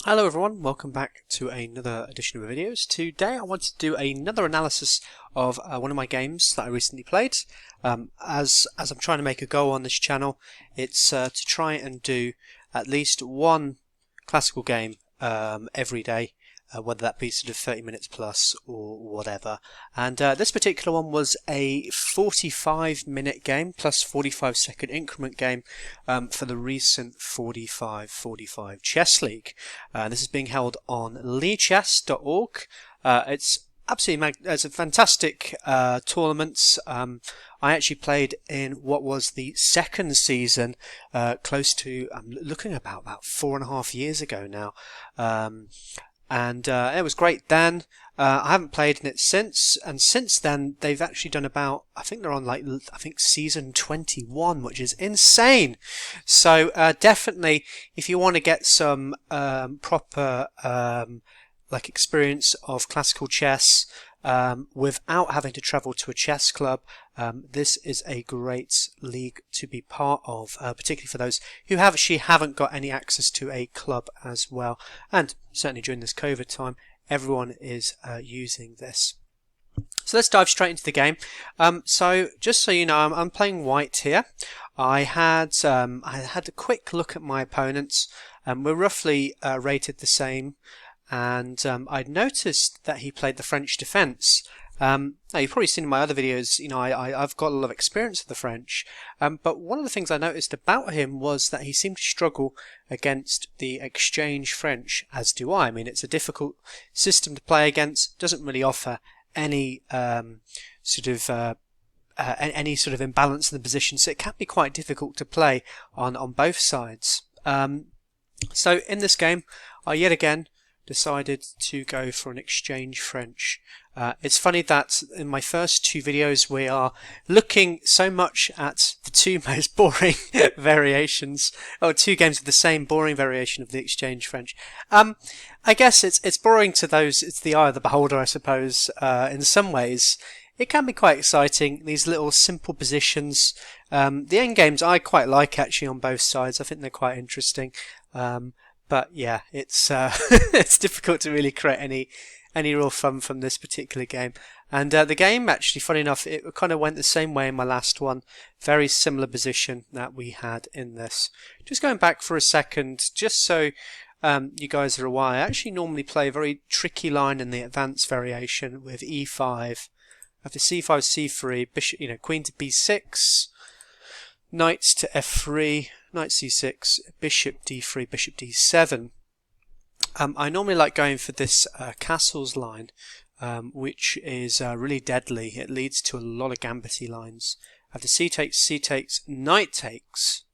Hello everyone, welcome back to another edition of videos. Today I want to do another analysis of one of my games that I recently played. As I'm trying to make a goal on this channel, it's to try and do at least one classical game every day, whether that be sort of 30 minutes plus or whatever. And this particular one was a 45-minute game plus 45-second increment game for the recent 45-45 Chess League. This is being held on leechess.org. It's a fantastic tournament. I actually played in what was the second season, close to, I'm looking about 4.5 years ago now. And it was great then. I haven't played in it since, and since then they've actually done about, I think they're on season 21, which is insane. So definitely, if you want to get some proper experience of classical chess without having to travel to a chess club, this is a great league to be part of, particularly for those who haven't got any access to a club as well. And certainly during this COVID time, everyone is using this. So let's dive straight into the game. So just so you know, I'm playing white here. I had a quick look at my opponents. We're roughly rated the same. And I'd noticed that he played the French defence. Now you've probably seen in my other videos, you know, I've got a lot of experience of the French, but one of the things I noticed about him was that he seemed to struggle against the exchange French, as do I. I mean, it's a difficult system to play against, doesn't really offer any sort of imbalance in the position, so it can be quite difficult to play on both sides. So in this game, I yet again decided to go for an exchange French. It's funny that in my first two videos we are looking so much at the two most boring variations, or two games with the same boring variation of the exchange French. I guess it's boring to those, it's the eye of the beholder, I suppose. In some ways it can be quite exciting, these little simple positions. The end games I quite like actually on both sides. I think they're quite interesting. But yeah, it's it's difficult to really create any real fun from this particular game. And the game, actually, funny enough, it kind of went the same way in my last one. Very similar position that we had in this. Just going back for a second, just so you guys are aware, I actually normally play a very tricky line in the advanced variation with e5. After c5, c3, bishop, queen to b6, knight to f3, knight c6, bishop d3, bishop d7. I normally like going for this castles line, which is really deadly. It leads to a lot of gambity lines. After c takes, knight takes.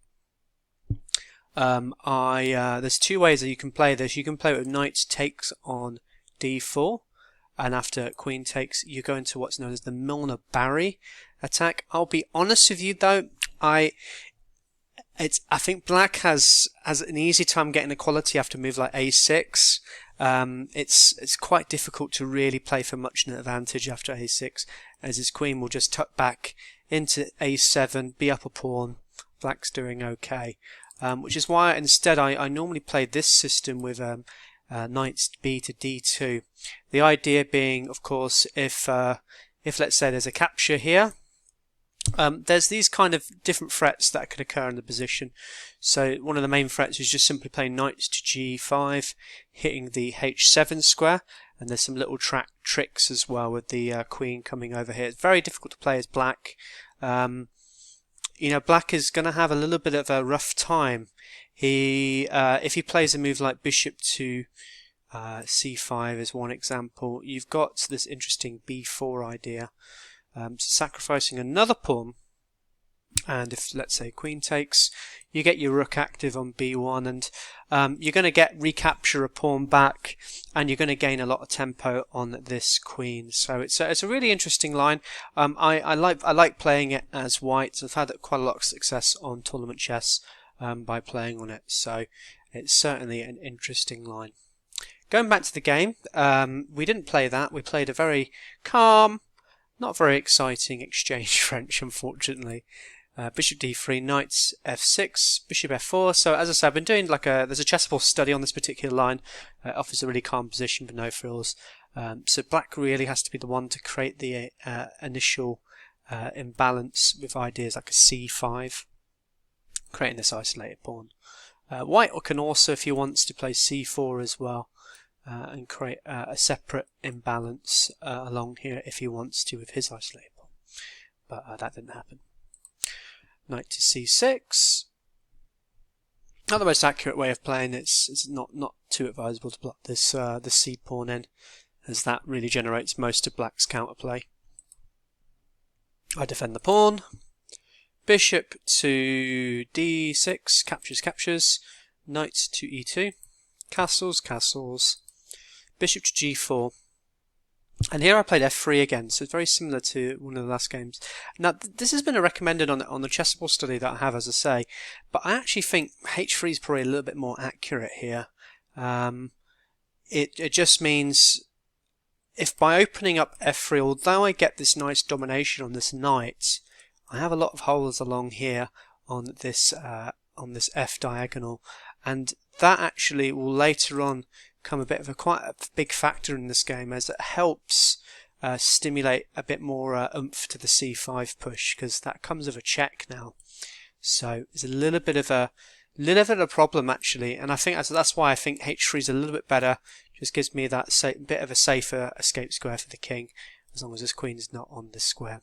There's two ways that you can play this. You can play it with knight takes on d4, and after queen takes, you go into what's known as the Milner-Barry attack. I'll be honest with you though, I think black has an easy time getting equality after a move like a6. It's quite difficult to really play for much an advantage after a6, as his queen will just tuck back into a7, be up a pawn. Black's doing okay, which is why instead I normally play this system with knight b to d2. The idea being, of course, if let's say there's a capture here, there's these kind of different threats that could occur in the position. So one of the main threats is just simply playing knight to g5, hitting the h7 square, and there's some little tricks as well with the queen coming over here. It's very difficult to play as black. Black is going to have a little bit of a rough time. If he plays a move like bishop to c5 as one example, you've got this interesting b4 idea. Sacrificing another pawn, and if let's say queen takes, you get your rook active on b1, and you're going to recapture a pawn back, and you're going to gain a lot of tempo on this queen. So it's a really interesting line. I like playing it as white. I've had quite a lot of success on tournament chess by playing on it, so it's certainly an interesting line. Going back to the game, we didn't play that. We played a very calm, not very exciting exchange French, unfortunately. bishop d3, knight f6, bishop f4. So as I said, I've been doing there's a chessable study on this particular line. Offers a really calm position with no frills. So black really has to be the one to create the initial imbalance with ideas like a c5, creating this isolated pawn. White can also, if he wants to, play c4 as well, and create a separate imbalance along here if he wants to with his isolated pawn. But that didn't happen. Knight to c6. Not the most accurate way of playing. It's not too advisable to block this the c pawn in, as that really generates most of black's counterplay. I defend the pawn. Bishop to d6, captures. Knight to e2, castles. Bishop to g4. And here I played f3 again, so it's very similar to one of the last games. Now, this has been recommended on the chessable study that I have, as I say, but I actually think h3 is probably a little bit more accurate here. It just means if by opening up f3, although I get this nice domination on this knight, I have a lot of holes along here on this f diagonal, and that actually will later on become quite a big factor in this game, as it helps stimulate a bit more oomph to the c5 push, because that comes with a check now. So it's a little bit of a problem actually, and I think that's why I think h3 is a little bit better. Just gives me that bit of a safer escape square for the king, as long as this queen is not on this square.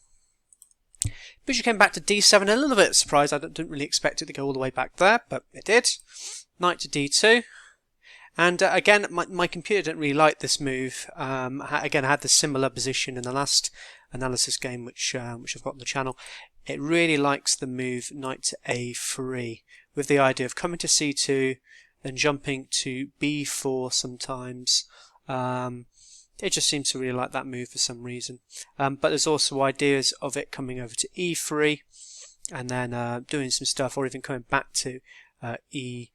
Bishop came back to d7, a little bit surprised. I didn't really expect it to go all the way back there, but it did. Knight to d2. And again, my computer didn't really like this move. Again, I had this similar position in the last analysis game, which I've got on the channel. It really likes the move knight to a3, with the idea of coming to c2, then jumping to b4 sometimes. It just seems to really like that move for some reason. But there's also ideas of it coming over to e3, and then doing some stuff, or even coming back to e8,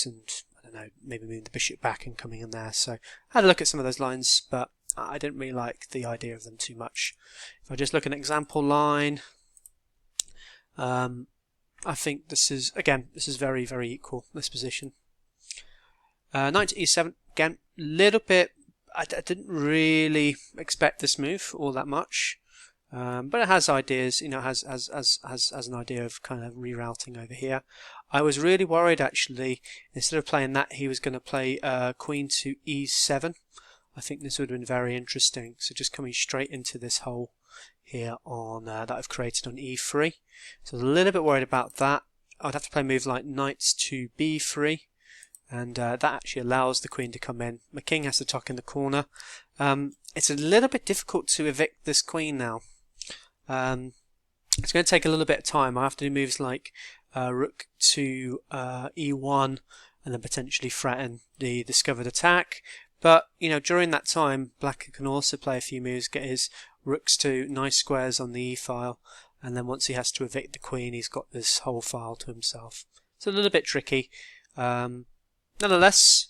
and I don't know, maybe moving the bishop back and coming in there. So I had a look at some of those lines, but I didn't really like the idea of them too much. If I just look at an example line, I think this is very, very equal, this position. Knight to e7, again, little bit, I didn't really expect this move all that much, but it has ideas, has an idea of kind of rerouting over here. I was really worried actually, instead of playing that, he was going to play queen to e7. I think this would have been very interesting. So just coming straight into this hole here on that I've created on e3. So I was a little bit worried about that. I'd have to play a move like knight to b3, and that actually allows the queen to come in. My king has to tuck in the corner. It's a little bit difficult to evict this queen now. It's going to take a little bit of time. I have to do moves like rook to e1, and then potentially threaten the discovered attack. But during that time, black can also play a few moves, get his rooks to nice squares on the e file, and then once he has to evict the queen, he's got this whole file to himself. It's a little bit tricky. Nonetheless,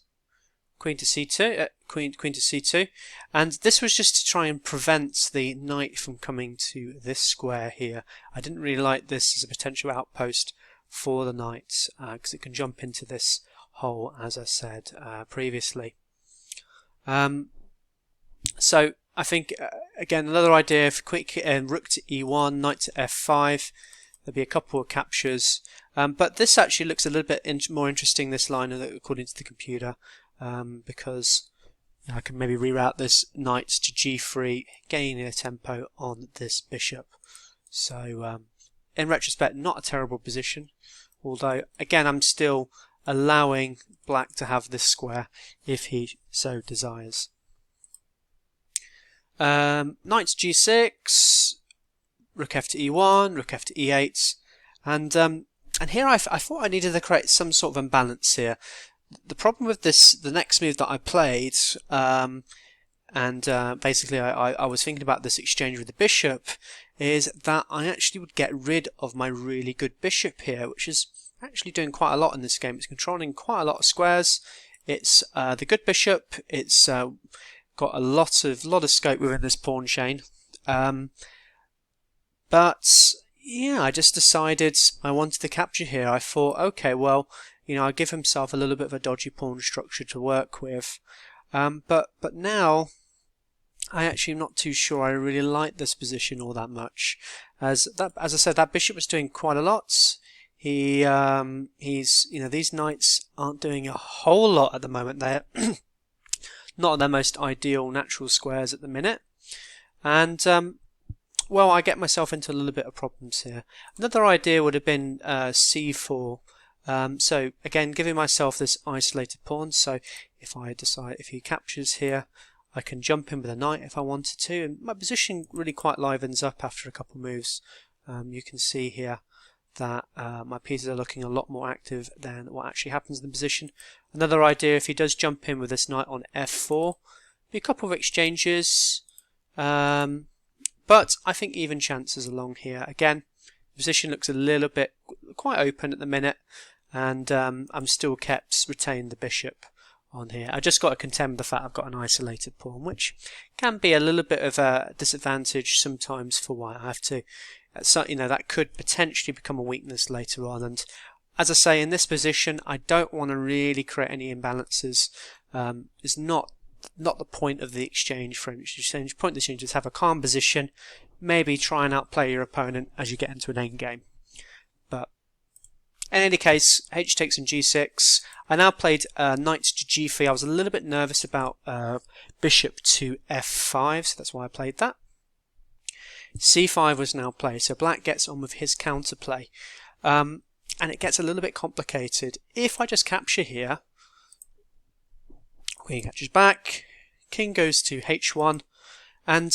queen to c2, queen to c2, and this was just to try and prevent the knight from coming to this square here. I didn't really like this as a potential outpost for the knight, because it can jump into this hole, as I said previously. So I think again, another idea for quick rook to e1, knight to f5. There'll be a couple of captures, but this actually looks a little bit more interesting, this line, according to the computer, because I can maybe reroute this knight to g3, gaining a tempo on this bishop. So in retrospect, not a terrible position, although again I'm still allowing black to have this square if he so desires. Knight to g6, rook f to e1, rook f to e8, and here I thought I needed to create some sort of imbalance here. The problem with this, the next move that I played, basically I was thinking about this exchange with the bishop, is that I actually would get rid of my really good bishop here, which is actually doing quite a lot in this game. It's controlling quite a lot of squares. It's the good bishop. It's got a lot of scope within this pawn chain, but yeah, I just decided I wanted to capture here. I thought, okay, well, I give himself a little bit of a dodgy pawn structure to work with. But now I actually am not too sure I really like this position all that much. As I said, that bishop was doing quite a lot. He's these knights aren't doing a whole lot at the moment. They're not their most ideal natural squares at the minute, and well, I get myself into a little bit of problems here. Another idea would have been c4. So again, giving myself this isolated pawn. So if he captures here, I can jump in with a knight if I wanted to, and my position really quite livens up after a couple of moves. You can see here that my pieces are looking a lot more active than what actually happens in the position. Another idea, if he does jump in with this knight on f4, be a couple of exchanges, but I think even chances along here. Again, the position looks a little bit quite open at the minute, and I'm still retained the bishop on here. I just got to contend with the fact I've got an isolated pawn, which can be a little bit of a disadvantage sometimes for white. I have to, that could potentially become a weakness later on. And as I say, in this position, I don't want to really create any imbalances. It's not the point of the exchange for an exchange. The point of the exchange is have a calm position, maybe try and outplay your opponent as you get into an endgame. But in any case, h takes on g6. I now played knight to g3. I was a little bit nervous about bishop to f5, so that's why I played that. c5 was now played, so black gets on with his counterplay. And it gets a little bit complicated. If I just capture here, queen captures back, king goes to h1, and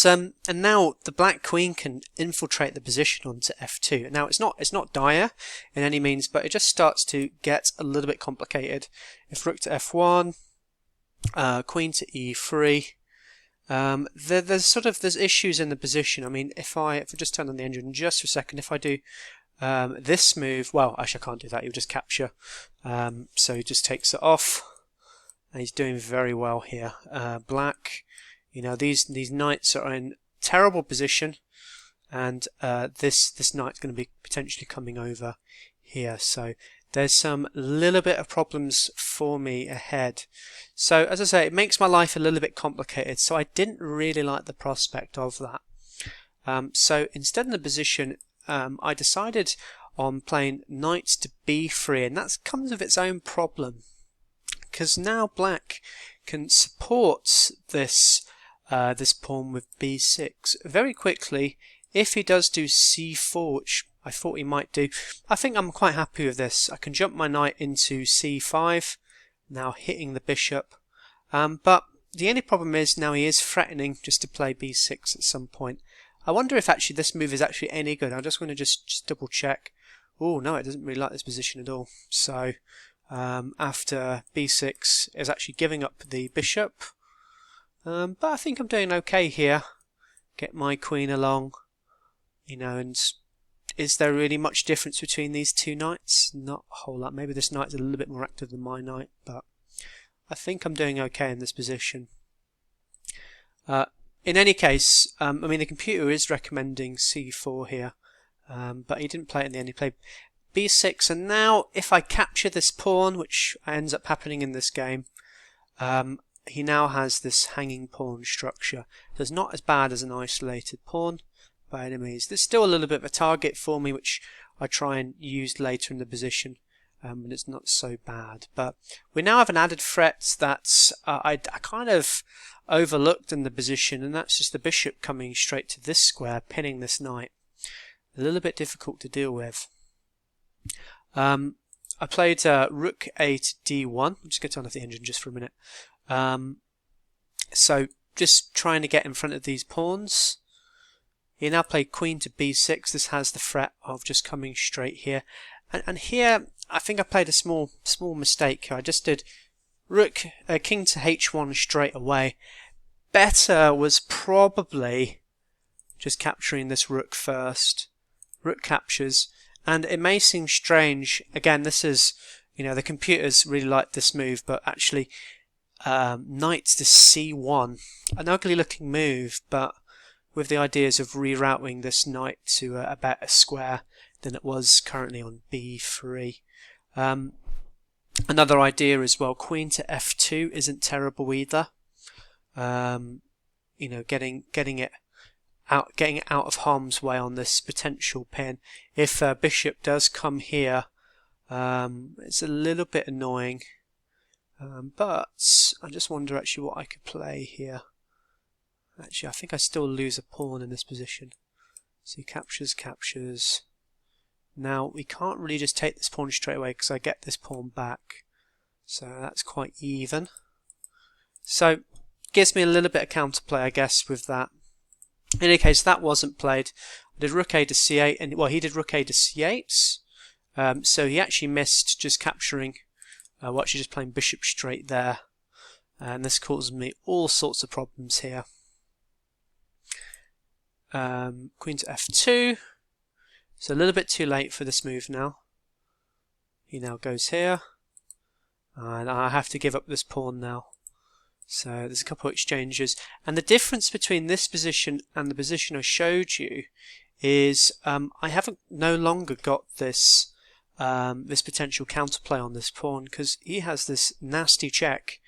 now the black queen can infiltrate the position onto f2. Now it's not dire in any means, but it just starts to get a little bit complicated. If rook to f1, queen to e3, there's issues in the position. I mean, if I just turn on the engine just for a second, if I do this move, well, actually I can't do that. He'll just capture, so he just takes it off. And he's doing very well here. Black, these knights are in terrible position, and this knight's going to be potentially coming over here. So there's some little bit of problems for me ahead. So as I say, it makes my life a little bit complicated. So I didn't really like the prospect of that. So instead in the position, I decided on playing knight to b3, and that comes with its own problem. Because now black can support this this pawn with b6 very quickly. If he does do c4, which I thought he might do, I think I'm quite happy with this. I can jump my knight into c5, now hitting the bishop. But the only problem is now he is threatening just to play b6 at some point. I wonder if actually this move is actually any good. I'm just going to just double check. Oh no, it doesn't really like this position at all. So after b6 is actually giving up the bishop, but I think I'm doing okay here. Get my queen along, and is there really much difference between these two knights? Not a whole lot. Maybe this knight's a little bit more active than my knight, but I think I'm doing okay in this position. In any case, I mean the computer is recommending c4 here, but he didn't play it in the end. He played b6, and now if I capture this pawn, which ends up happening in this game, he now has this hanging pawn structure. So it's not as bad as an isolated pawn by any means. There's still a little bit of a target for me, which I try and use later in the position, and it's not so bad. But we now have an added threat that I kind of overlooked in the position, and that's just the bishop coming straight to this square, pinning this knight. A little bit difficult to deal with. I played rook a to d1. I'm just going to turn off the engine just for a minute. So just trying to get in front of these pawns. He now played queen to b6. This has the threat of just coming straight here. And here, I think I played a small mistake here. I just did king to h1 straight away. Better was probably just capturing this rook first. Rook captures. And it may seem strange, again this is, the computers really like this move, but actually knight to c1, an ugly looking move, but with the ideas of rerouting this knight to a better square than it was currently on b3. Another idea as well, queen to f2 isn't terrible either. You know, getting it out of harm's way on this potential pin. If bishop does come here, it's a little bit annoying, but I just wonder actually what I could play here. Actually, I think I still lose a pawn in this position. So he captures. Now we can't really just take this pawn straight away because I get this pawn back, so that's quite even. So gives me a little bit of counterplay, I guess, with that. In any case, that wasn't played. I did rook a to c8, and well, he did rook a to c8. So he actually missed just capturing. Well, actually just playing bishop straight there, and this causes me all sorts of problems here. Queen to f2. It's a little bit too late for this move now. He now goes here, and I have to give up this pawn now. So there's a couple of exchanges, and the difference between this position and the position I showed you is I haven't no longer got this this potential counterplay on this pawn because he has this nasty check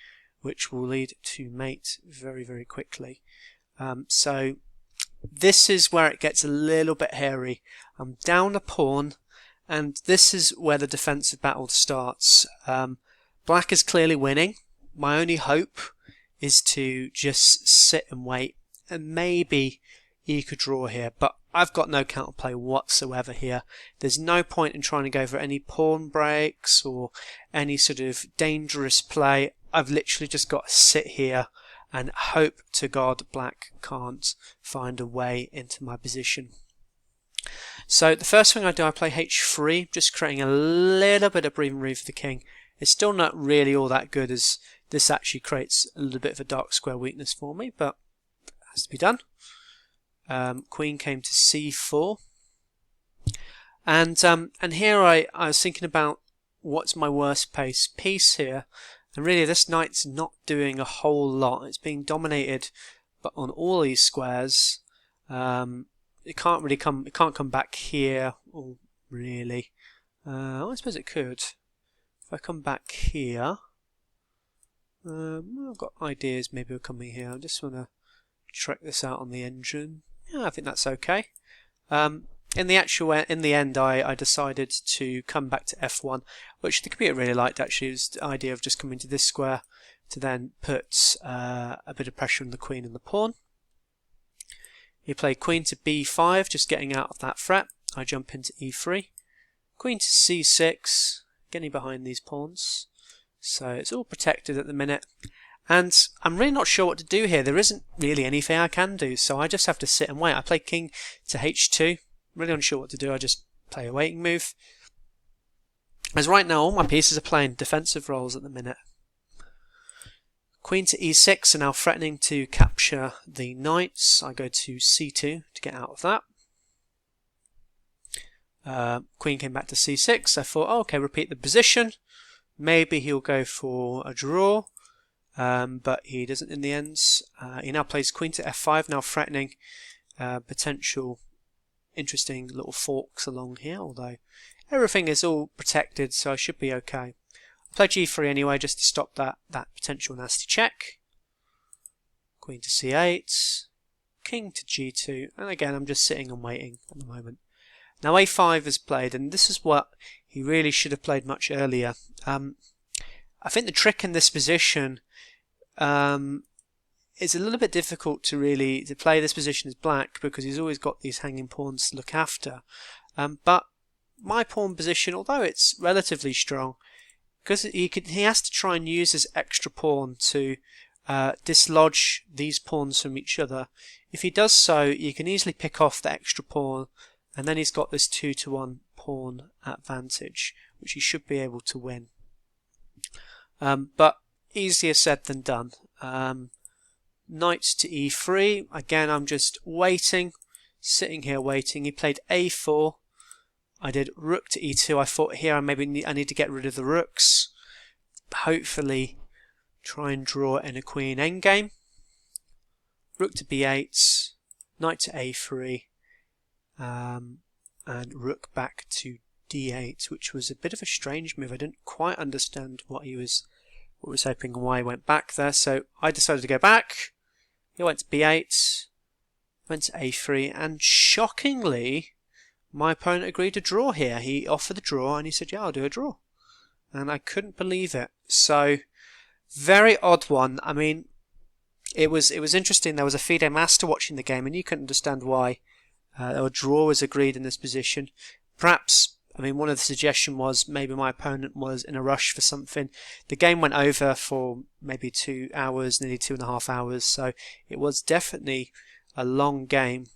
which will lead to mate very, very quickly. So this is where it gets a little bit hairy. I'm down a pawn, and this is where the defensive battle starts. Black is clearly winning. My only hope is to just sit and wait, and maybe he could draw here, but I've got no counterplay whatsoever here. There's no point in trying to go for any pawn breaks or any sort of dangerous play. I've literally just got to sit here and hope to God Black can't find a way into my position. So the first thing I do, I play h3, just creating a little bit of breathing room for the king. It's still not really all that good, as this actually creates a little bit of a dark square weakness for me, but it has to be done. Queen came to c4, and here I was thinking about what's my worst piece here, and really this knight's not doing a whole lot. It's being dominated, but on all these squares, it can't come back here. Or really, I suppose it could. If I come back here, I've got ideas. Maybe we're coming here. I just want to check this out on the engine. Yeah, I think that's okay. In the end, I decided to come back to f1, which the computer really liked. Actually, it was the idea of just coming to this square to then put a bit of pressure on the queen and the pawn. He played queen to b5, just getting out of that threat. I jump into e3, queen to c6, getting behind these pawns. So it's all protected at the minute. And I'm really not sure what to do here. There isn't really anything I can do, so I just have to sit and wait. I play king to h2. Really unsure what to do. I just play a waiting move. As right now, all my pieces are playing defensive roles at the minute. Queen to e6 are now threatening to capture the knights. I go to c2 to get out of that. Queen came back to c6. I thought, oh, okay, repeat the position. Maybe he'll go for a draw. But he doesn't in the end. He now plays queen to f5, now threatening potential interesting little forks along here, although everything is all protected, so I should be okay. I'll play g3 anyway, just to stop that potential nasty check. Queen to c8, king to g2, and again I'm just sitting and waiting at the moment. Now a5 is played, and this is what he really should have played much earlier. I think the trick in this position it's a little bit difficult to play this position as black because he's always got these hanging pawns to look after. But my pawn position, although it's relatively strong, because he has to try and use his extra pawn to dislodge these pawns from each other. If he does so, you can easily pick off the extra pawn, and then he's got this 2-to-1 pawn advantage, which he should be able to win. But easier said than done. Knight to e3. Again, I'm just waiting, sitting here waiting. He played a4. I did rook to e2. I thought here I need to get rid of the rooks. Hopefully, try and draw in a queen endgame. Rook to b8. knight to a3, and rook back to d8, which was a bit of a strange move. I didn't quite understand what he was hoping and why he went back there. So I decided to go back. He went to b8, went to a3, and shockingly, my opponent agreed to draw here. He offered the draw and he said, yeah, I'll do a draw. And I couldn't believe it. So, very odd one. I mean, it was interesting. There was a FIDE master watching the game and you couldn't understand why a draw was agreed in this position. Perhaps, I mean, one of the suggestions was maybe my opponent was in a rush for something. The game went over for maybe 2 hours, nearly 2.5 hours. So, it was definitely a long game.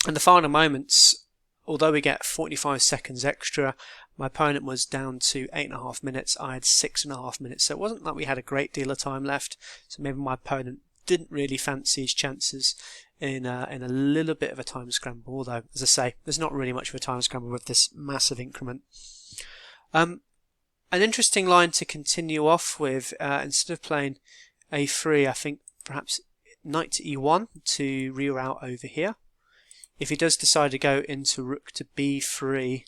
In the final moments, although we get 45 seconds extra, my opponent was down to 8.5 minutes. I had 6.5 minutes, so it wasn't like we had a great deal of time left. So maybe my opponent didn't really fancy his chances in a little bit of a time scramble. Although, as I say, there's not really much of a time scramble with this massive increment. An interesting line to continue off with. Instead of playing a3, I think perhaps knight to e1 to reroute over here. If he does decide to go into rook to b3,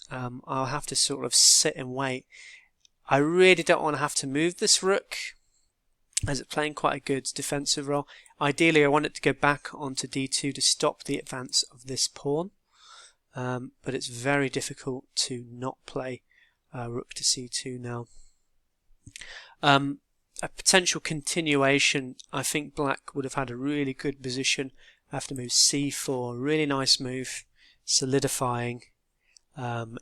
I'll have to sort of sit and wait. I really don't want to have to move this rook, as it's playing quite a good defensive role. Ideally, I want it to go back onto d2 to stop the advance of this pawn, but it's very difficult to not play rook to c2 now. A potential continuation, I think black would have had a really good position after move c4. Really nice move, solidifying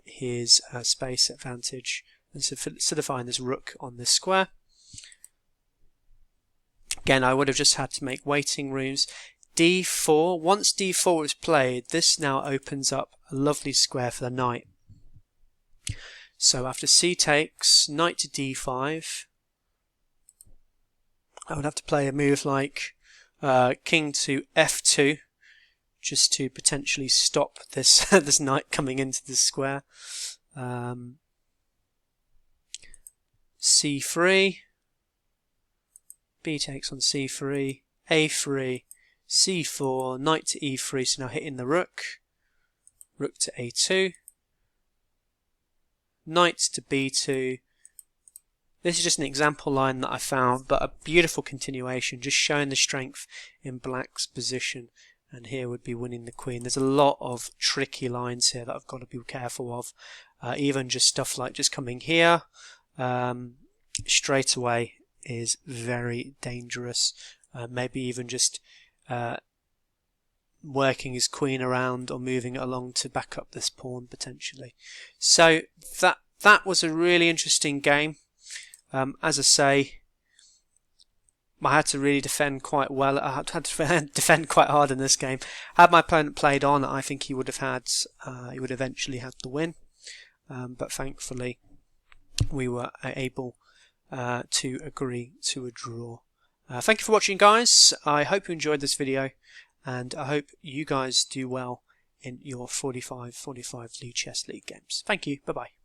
his space advantage and solidifying this rook on this square. Again, I would have just had to make waiting rooms. d4, once d4 was played, this now opens up a lovely square for the knight. So after c takes, knight to d5, I would have to play a move like king to f2, just to potentially stop this this knight coming into the square. c3, b takes on c3, a3, c4, knight to e3, so now hitting the rook, rook to a2, knight to b2. This is just an example line that I found, but a beautiful continuation, just showing the strength in black's position. And here would be winning the queen. There's a lot of tricky lines here that I've got to be careful of. Even just stuff like just coming here straight away is very dangerous. Maybe even just working his queen around or moving it along to back up this pawn potentially. So that was a really interesting game. As I say, I had to really defend quite well. I had to defend quite hard in this game. Had my opponent played on, I think he would have had, he would eventually had the win. But thankfully, we were able to agree to a draw. Thank you for watching, guys. I hope you enjoyed this video, and I hope you guys do well in your 45 League Chess League games. Thank you. Bye bye.